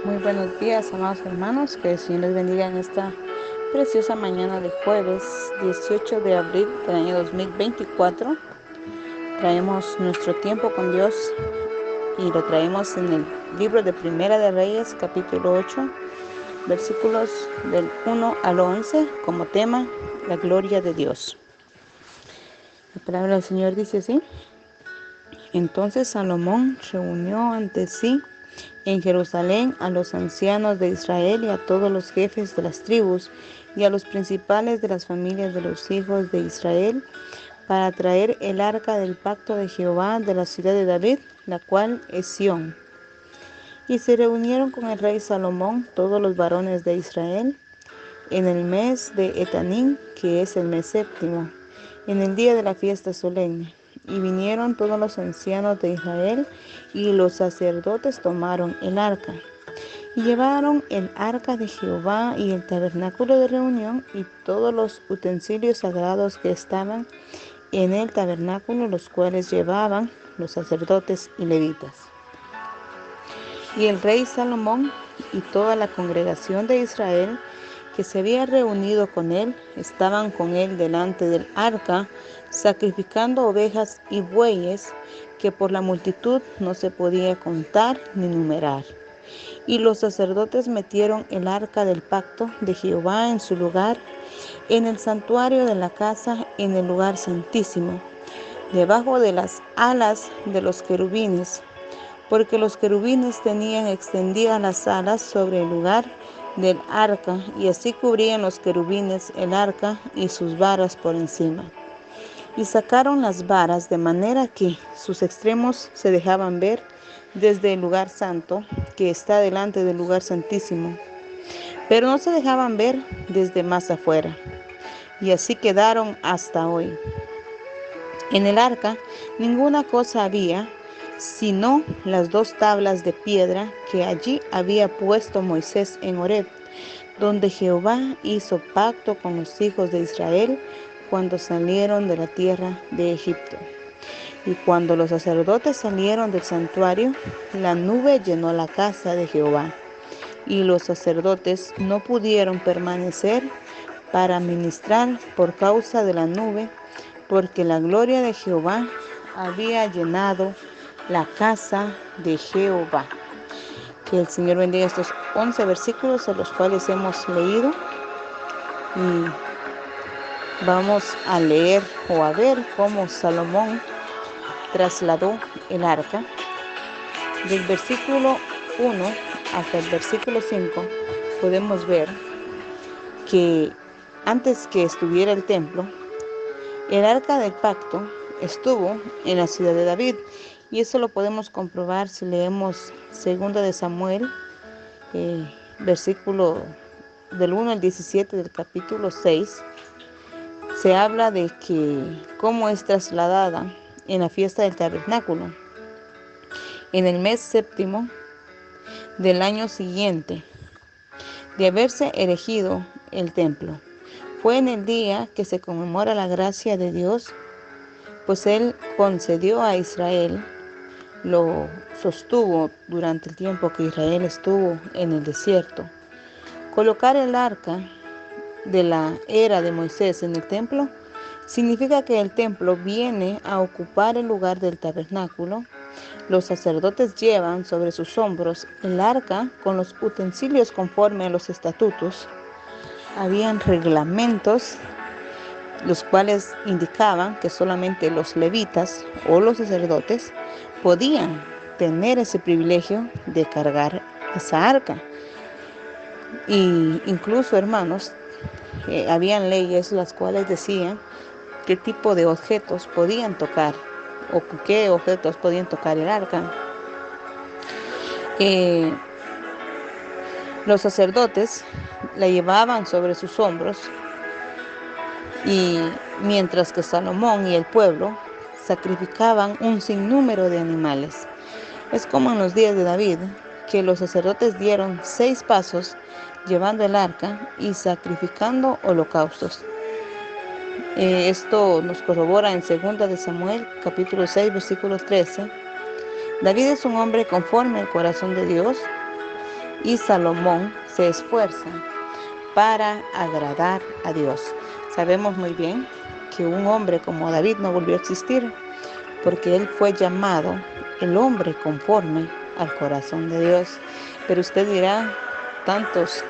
Muy buenos días, amados hermanos, que el Señor les bendiga en esta preciosa mañana de jueves 18 de abril del año 2024. Traemos nuestro tiempo con Dios y lo traemos en el libro de Primera de Reyes, capítulo 8, versículos del 1 al 11, como tema, la gloria de Dios. La palabra del Señor dice así: Entonces Salomón reunió ante sí en Jerusalén a los ancianos de Israel y a todos los jefes de las tribus y a los principales de las familias de los hijos de Israel para traer el arca del pacto de Jehová de la ciudad de David, la cual es Sión. Y se reunieron con el rey Salomón todos los varones de Israel en el mes de Etanín, que es el mes séptimo, en el día de la fiesta solemne. Y vinieron todos los ancianos de Israel, y los sacerdotes tomaron el arca. Y llevaron el arca de Jehová y el tabernáculo de reunión y todos los utensilios sagrados que estaban en el tabernáculo, los cuales llevaban los sacerdotes y levitas. Y el rey Salomón y toda la congregación de Israel que se había reunido con él, estaban con él delante del arca, sacrificando ovejas y bueyes, que por la multitud no se podía contar ni numerar. Y los sacerdotes metieron el arca del pacto de Jehová en su lugar, en el santuario de la casa, en el lugar santísimo, debajo de las alas de los querubines, porque los querubines tenían extendidas las alas sobre el lugar del arca, y así cubrían los querubines el arca y sus varas por encima. Y sacaron las varas de manera que sus extremos se dejaban ver desde el lugar santo, que está delante del lugar santísimo, pero no se dejaban ver desde más afuera. Y así quedaron hasta hoy. En el arca ninguna cosa había, sino las 2 tablas de piedra que allí había puesto Moisés en Horeb, donde Jehová hizo pacto con los hijos de Israel cuando salieron de la tierra de Egipto. Y cuando los sacerdotes salieron del santuario, la nube llenó la casa de Jehová, y los sacerdotes no pudieron permanecer para ministrar por causa de la nube, porque la gloria de Jehová había llenado la casa de Jehová. Que el Señor bendiga estos 11 versículos a los cuales hemos leído, y vamos a leer o a ver cómo Salomón trasladó el arca. Del versículo 1 hasta el versículo 5 podemos ver que antes que estuviera el templo, el arca del pacto estuvo en la ciudad de David, y eso lo podemos comprobar si leemos 2 de Samuel, versículo del 1 al 17 del capítulo 6. Se habla de que cómo es trasladada en la fiesta del tabernáculo, en el mes séptimo del año siguiente de haberse erigido el templo. Fue en el día que se conmemora la gracia de Dios, pues Él concedió a Israel, lo sostuvo durante el tiempo que Israel estuvo en el desierto. Colocar el arca de la era de Moisés en el templo significa que el templo viene a ocupar el lugar del tabernáculo. Los sacerdotes llevan sobre sus hombros el arca con los utensilios conforme a los estatutos. Habían reglamentos los cuales indicaban que solamente los levitas o los sacerdotes podían tener ese privilegio de cargar esa arca. Y incluso, hermanos, habían leyes las cuales decían qué tipo de objetos podían tocar o qué objetos podían tocar el arca. Los sacerdotes la llevaban sobre sus hombros, y mientras que Salomón y el pueblo sacrificaban un sinnúmero de animales. Es como en los días de David, que los sacerdotes dieron 6 pasos llevando el arca y sacrificando holocaustos. Esto nos corrobora en 2 de Samuel, capítulo 6, versículo 13. David es un hombre conforme al corazón de Dios, y Salomón se esfuerza para agradar a Dios. Sabemos muy bien que un hombre como David no volvió a existir, porque él fue llamado el hombre conforme al corazón de Dios. Pero usted dirá, tantos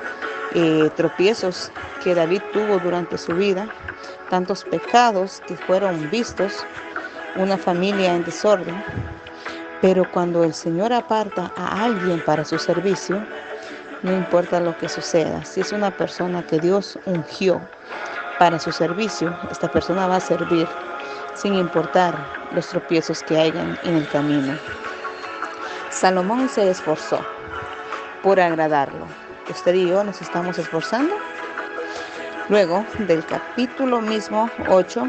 tropiezos que David tuvo durante su vida, tantos pecados que fueron vistos, una familia en desorden. Pero cuando el Señor aparta a alguien para su servicio, no importa lo que suceda, si es una persona que Dios ungió para su servicio, esta persona va a servir sin importar los tropiezos que hayan en el camino. Salomón se esforzó por agradarlo. Usted y yo nos estamos esforzando. Luego del capítulo mismo 8,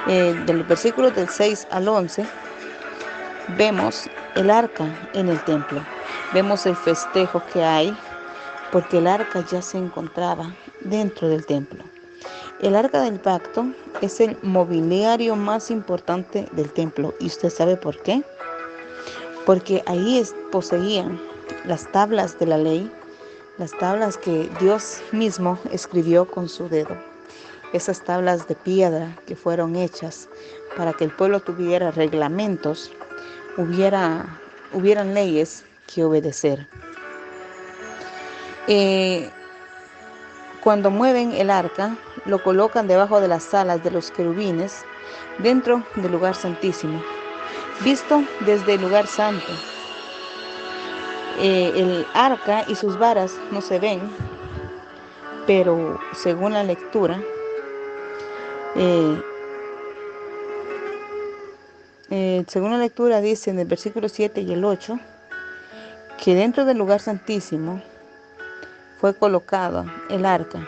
del versículo del 6 al 11, vemos el arca en el templo. Vemos el festejo que hay porque el arca ya se encontraba dentro del templo. El arca del pacto es el mobiliario más importante del templo. ¿Y usted sabe por qué? Porque ahí poseían las tablas de la ley, las tablas que Dios mismo escribió con su dedo. Esas tablas de piedra que fueron hechas para que el pueblo tuviera reglamentos, hubieran leyes que obedecer. Cuando mueven el arca, lo colocan debajo de las alas de los querubines, dentro del lugar santísimo, visto desde el lugar santo. El arca y sus varas no se ven, pero según la lectura, dice en el versículo 7 y el 8, que dentro del lugar santísimo fue colocado el arca,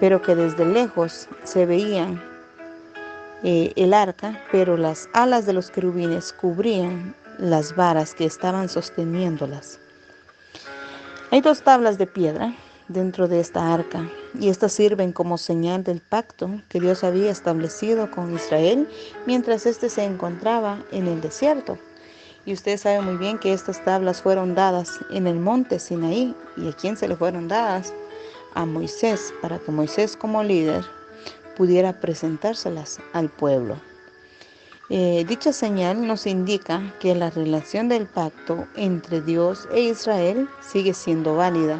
pero que desde lejos se veían el arca, pero las alas de los querubines cubrían las varas que estaban sosteniéndolas. Hay 2 tablas de piedra dentro de esta arca, y estas sirven como señal del pacto que Dios había establecido con Israel mientras éste se encontraba en el desierto. Y usted sabe muy bien que estas tablas fueron dadas en el monte Sinaí. ¿Y a quién se le fueron dadas? A Moisés, para que Moisés como líder pudiera presentárselas al pueblo. Dicha señal nos indica que la relación del pacto entre Dios e Israel sigue siendo válida.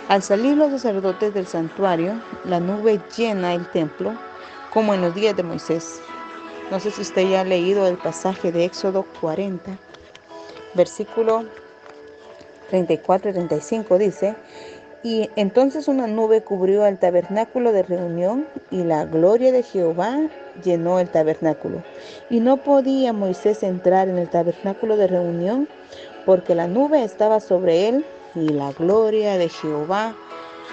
Al salir los sacerdotes del santuario, la nube llena el templo, como en los días de Moisés. No sé si usted ya ha leído el pasaje de Éxodo 40, versículo 34 y 35, dice: y entonces una nube cubrió el tabernáculo de reunión, y la gloria de Jehová llenó el tabernáculo. Y no podía Moisés entrar en el tabernáculo de reunión, porque la nube estaba sobre él, y la gloria de Jehová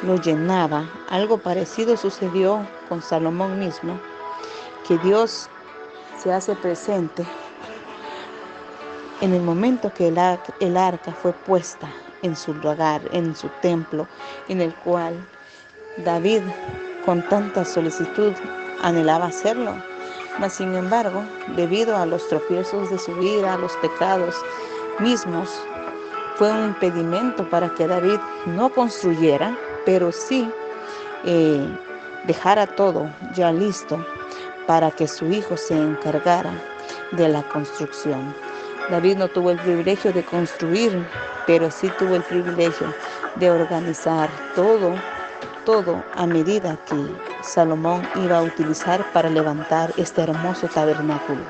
lo llenaba. Algo parecido sucedió con Salomón mismo, que Dios se hace presente en el momento que el arca fue puesta en su lugar, en su templo, en el cual David con tanta solicitud anhelaba hacerlo. Mas sin embargo, debido a los tropiezos de su vida, a los pecados mismos, fue un impedimento para que David no construyera, pero sí dejara todo ya listo para que su hijo se encargara de la construcción. David no tuvo el privilegio de construir, pero sí tuvo el privilegio de organizar todo a medida que Salomón iba a utilizar para levantar este hermoso tabernáculo.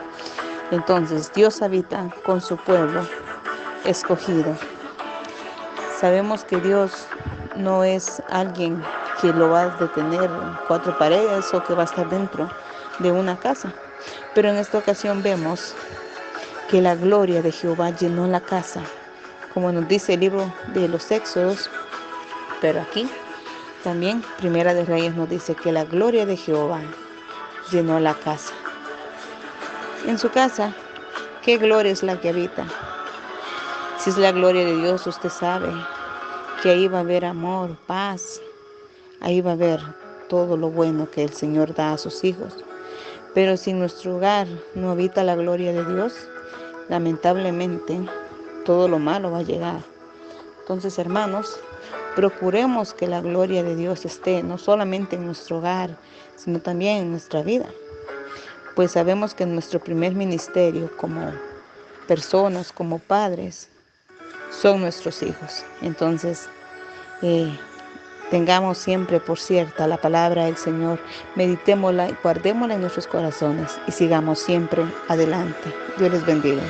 Entonces Dios habita con su pueblo escogido. Sabemos que Dios no es alguien que lo va a detener en 4 paredes o que va a estar dentro de una casa. Pero en esta ocasión vemos que la gloria de Jehová llenó la casa, como nos dice el libro de los Éxodos, pero aquí también Primera de Reyes nos dice que la gloria de Jehová llenó la casa. En su casa, ¿qué gloria es la que habita? Si es la gloria de Dios, usted sabe que ahí va a haber amor, paz, ahí va a haber todo lo bueno que el Señor da a sus hijos. Pero si en nuestro hogar no habita la gloria de Dios, lamentablemente todo lo malo va a llegar. Entonces, hermanos, procuremos que la gloria de Dios esté no solamente en nuestro hogar, sino también en nuestra vida. Pues sabemos que nuestro primer ministerio como personas, como padres, son nuestros hijos. Entonces, tengamos siempre por cierta la palabra del Señor, meditémosla y guardémosla en nuestros corazones y sigamos siempre adelante. Dios les bendiga.